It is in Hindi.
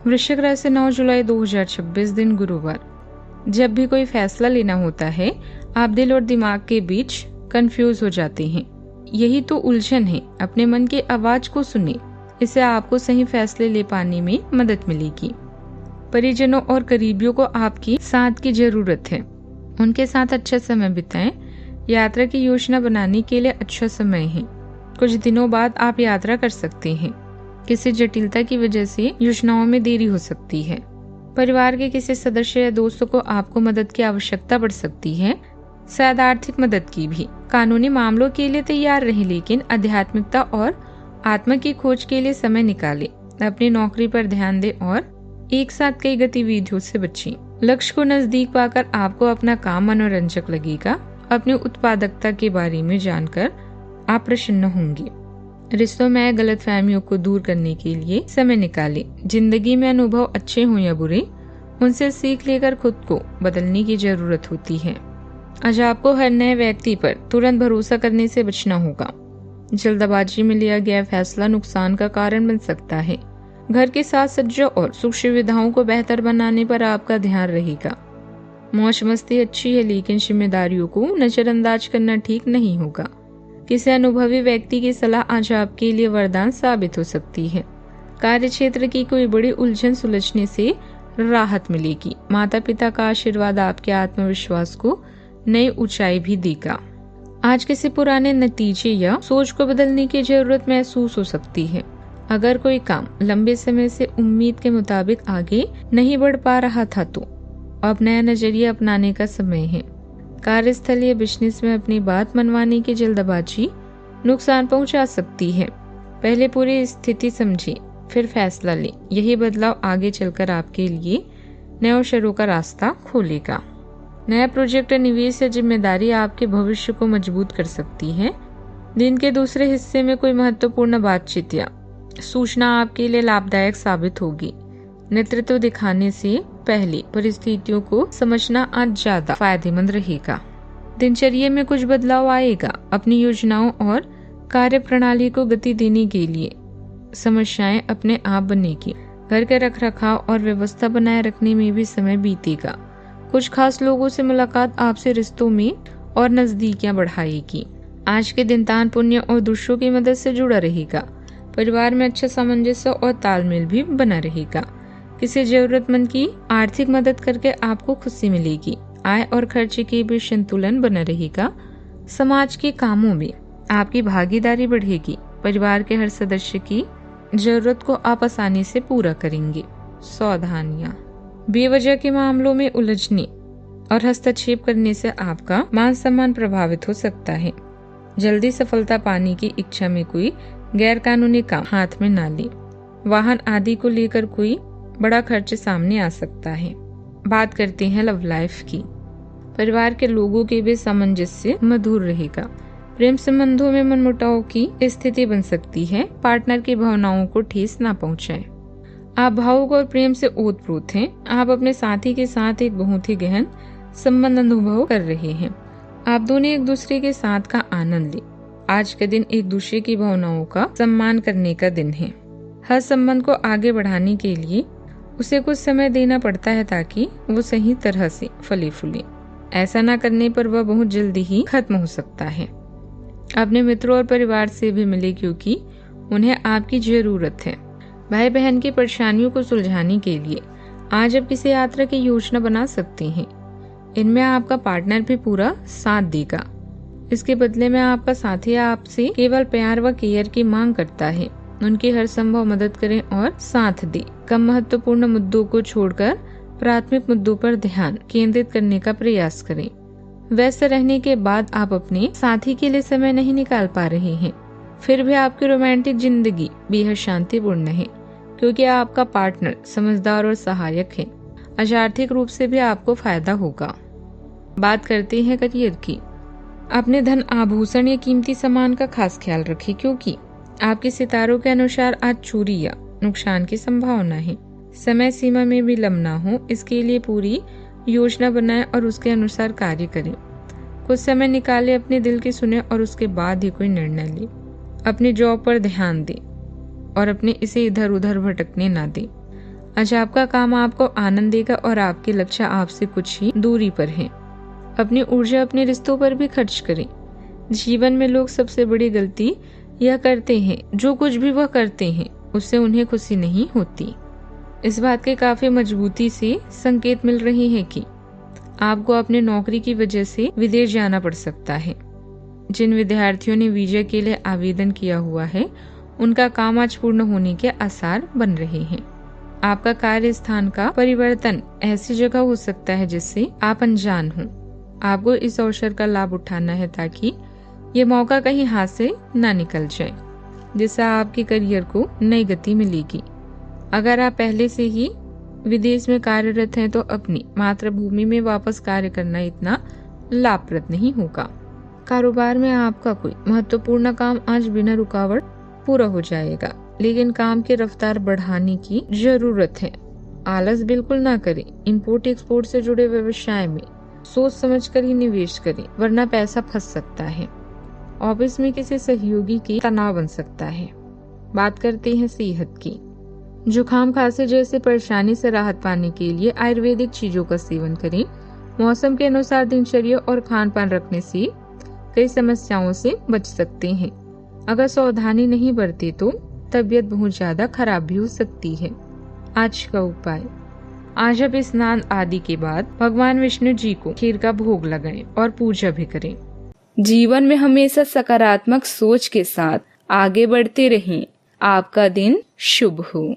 वृश्चिक राशि 9 जुलाई 2026 दिन गुरुवार। जब भी कोई फैसला लेना होता है, आप दिल और दिमाग के बीच कंफ्यूज हो जाते हैं। यही तो उलझन है। अपने मन की आवाज को सुने, इससे आपको सही फैसले ले पाने में मदद मिलेगी। परिजनों और करीबियों को आपकी साथ की जरूरत है, उनके साथ अच्छा समय बिताएं। यात्रा की योजना बनाने के लिए अच्छा समय है। कुछ दिनों बाद आप यात्रा कर सकते हैं। किसी जटिलता की वजह से योजनाओं में देरी हो सकती है। परिवार के किसी सदस्य या दोस्तों को आपको मदद की आवश्यकता पड़ सकती है, शायद आर्थिक मदद की भी। कानूनी मामलों के लिए तैयार रहें, लेकिन आध्यात्मिकता और आत्मा की खोज के लिए समय निकालें। अपनी नौकरी पर ध्यान दें और एक साथ कई गतिविधियों से बचें। लक्ष्य को नजदीक पाकर आपको अपना काम मनोरंजक लगेगा। अपनी उत्पादकता के बारे में जानकर आप प्रसन्न होंगे। रिश्तों में गलतफहमियों को दूर करने के लिए समय निकालें। जिंदगी में अनुभव अच्छे हों या बुरे, उनसे सीख लेकर खुद को बदलने की जरूरत होती है। आज आपको हर नए व्यक्ति पर तुरंत भरोसा करने से बचना होगा। जल्दबाजी में लिया गया फैसला नुकसान का कारण बन सकता है। घर के साथ सज्जा और सुख सुविधाओं को बेहतर बनाने पर आपका ध्यान रहेगा। मौज मस्ती अच्छी है, लेकिन जिम्मेदारियों को नजरअंदाज करना ठीक नहीं होगा। किसी अनुभवी व्यक्ति की सलाह आज आपके लिए वरदान साबित हो सकती है। कार्य क्षेत्र की कोई बड़ी उलझन सुलझने से राहत मिलेगी। माता पिता का आशीर्वाद आपके आत्मविश्वास को नई ऊंचाई भी देगा। आज किसी पुराने नतीजे या सोच को बदलने की जरूरत महसूस हो सकती है। अगर कोई काम लंबे समय से उम्मीद के मुताबिक आगे नहीं बढ़ पा रहा था, तो अब नया नजरिया अपनाने का समय है। कार्यस्थल या बिजनेस में अपनी बात मनवाने की जल्दबाजी नुकसान पहुंचा सकती है। पहले पूरी स्थिति समझें, फिर फैसला लें। यही बदलाव आगे चलकर आपके लिए नए अवसरों का रास्ता खोलेगा। नया प्रोजेक्ट, निवेश या जिम्मेदारी आपके भविष्य को मजबूत कर सकती है। दिन के दूसरे हिस्से में कोई महत्वपूर्ण बातचीत या सूचना आपके लिए लाभदायक साबित होगी। नेतृत्व दिखाने से पहले परिस्थितियों को समझना आज ज्यादा फायदेमंद रहेगा। दिनचर्या में कुछ बदलाव आएगा। अपनी योजनाओं और कार्य प्रणाली को गति देने के लिए समस्याएं अपने आप बनेगी। घर के रखरखाव और व्यवस्था बनाए रखने में भी समय बीतेगा। कुछ खास लोगों से मुलाकात आपसे रिश्तों में और नजदीकियां बढ़ाएगी। आज के दिन दान पुण्य और दूसरों की मदद से जुड़ा रहेगा। परिवार में अच्छा सामंजस्य और तालमेल भी बना रहेगा। किसी जरूरतमंद की आर्थिक मदद करके आपको खुशी मिलेगी। आय और खर्चे के बीच संतुलन बना रहेगा। समाज के कामों में आपकी भागीदारी बढ़ेगी। परिवार के हर सदस्य की जरूरत को आप आसानी से पूरा करेंगे। सावधानियां, बेवजह के मामलों में उलझने और हस्तक्षेप करने से आपका मान सम्मान प्रभावित हो सकता है। जल्दी सफलता पाने की इच्छा में कोई गैर कानूनी काम हाथ में ना ले। वाहन आदि को लेकर कोई बड़ा खर्च सामने आ सकता है। बात करते हैं लव लाइफ की। परिवार के लोगों के बीच सामंजस्य मधुर रहेगा। प्रेम संबंधों में मनमुटाव की स्थिति बन सकती है। पार्टनर की भावनाओं को ठेस ना पहुंचाए। आप भावुक और प्रेम से ओतप्रोत हैं। आप अपने साथी के साथ एक बहुत ही गहन संबंध अनुभव कर रहे हैं। आप दोनों एक दूसरे के साथ का आनंद लें। आज का दिन एक दूसरे की भावनाओं का सम्मान करने का दिन है। हर संबंध को आगे बढ़ाने के लिए उसे कुछ समय देना पड़ता है, ताकि वो सही तरह से फले फूले। ऐसा न करने पर वह बहुत जल्दी ही खत्म हो सकता है। अपने मित्रों और परिवार से भी मिले, क्योंकि उन्हें आपकी जरूरत है। भाई बहन की परेशानियों को सुलझाने के लिए आज आप किसी यात्रा की योजना बना सकते हैं। इनमें आपका पार्टनर भी पूरा साथ देगा। इसके बदले में आपका साथी आपसे केवल प्यार व केयर की मांग करता है। उनकी हर संभव मदद करें और साथ दें। कम महत्वपूर्ण मुद्दों को छोड़कर प्राथमिक मुद्दों पर ध्यान केंद्रित करने का प्रयास करें। व्यस्त रहने के बाद आप अपने साथी के लिए समय नहीं निकाल पा रहे हैं, फिर भी आपकी रोमांटिक जिंदगी बेहद शांतिपूर्ण है, क्योंकि आपका पार्टनर समझदार और सहायक है। आज आर्थिक रूप से भी आपको फायदा होगा। बात करते हैं करियर की। अपने धन आभूषण या कीमती सामान का खास ख्याल रखें, क्योंकि आपके सितारों के अनुसार आज चोरी या नुकसान की संभावना है। समय सीमा में विलंब ना हो, इसके लिए पूरी योजना बनाएं और उसके अनुसार कार्य करें। कुछ समय निकाले, अपने दिल की सुने और उसके बाद ही कोई निर्णय ले। अपनी जॉब पर ध्यान दें और अपने इसे इधर उधर भटकने ना दें। आज आपका काम आपको आनंद देगा और आपके लक्ष्य आपसे कुछ ही दूरी पर हैं। अपनी ऊर्जा अपने रिश्तों पर भी खर्च करें। जीवन में लोग सबसे बड़ी गलती यह करते हैं, जो कुछ भी वह करते हैं उससे उन्हें खुशी नहीं होती। इस बात के काफी मजबूती से संकेत मिल रहे हैं कि आपको अपने नौकरी की वजह से विदेश जाना पड़ सकता है। जिन विद्यार्थियों ने वीजा के लिए आवेदन किया हुआ है, उनका काम आज पूर्ण होने के आसार बन रहे हैं। आपका कार्य स्थान का परिवर्तन ऐसी जगह हो सकता है जिससे आप अनजान हों। आपको इस अवसर का लाभ उठाना है ताकि ये मौका कहीं हाथ से ना निकल जाए, जिससे आपके करियर को नई गति मिलेगी। अगर आप पहले से ही विदेश में कार्यरत हैं तो अपनी मातृभूमि में वापस कार्य करना इतना लाभप्रद नहीं होगा। कारोबार में आपका कोई महत्वपूर्ण काम आज बिना रुकावट पूरा हो जाएगा, लेकिन काम की रफ्तार बढ़ाने की जरूरत है। आलस बिल्कुल ना करें। इंपोर्ट एक्सपोर्ट से जुड़े व्यवसाय में सोच समझकर ही निवेश करें, वरना पैसा फंस सकता है। ऑफिस में किसी सहयोगी की तनाव बन सकता है। बात करते हैं सेहत की। जुकाम खांसी जैसे परेशानी से राहत पाने के लिए आयुर्वेदिक चीजों का सेवन करें। मौसम के अनुसार दिनचर्या और खान पान रखने से कई समस्याओं से बच सकते हैं। अगर सावधानी नहीं बरते तो तबीयत बहुत ज्यादा खराब भी हो सकती है। आज का उपाय, आज आप स्नान आदि के बाद भगवान विष्णु जी को खीर का भोग लगाएं और पूजा भी करें। जीवन में हमेशा सकारात्मक सोच के साथ आगे बढ़ते रहें। आपका दिन शुभ हो।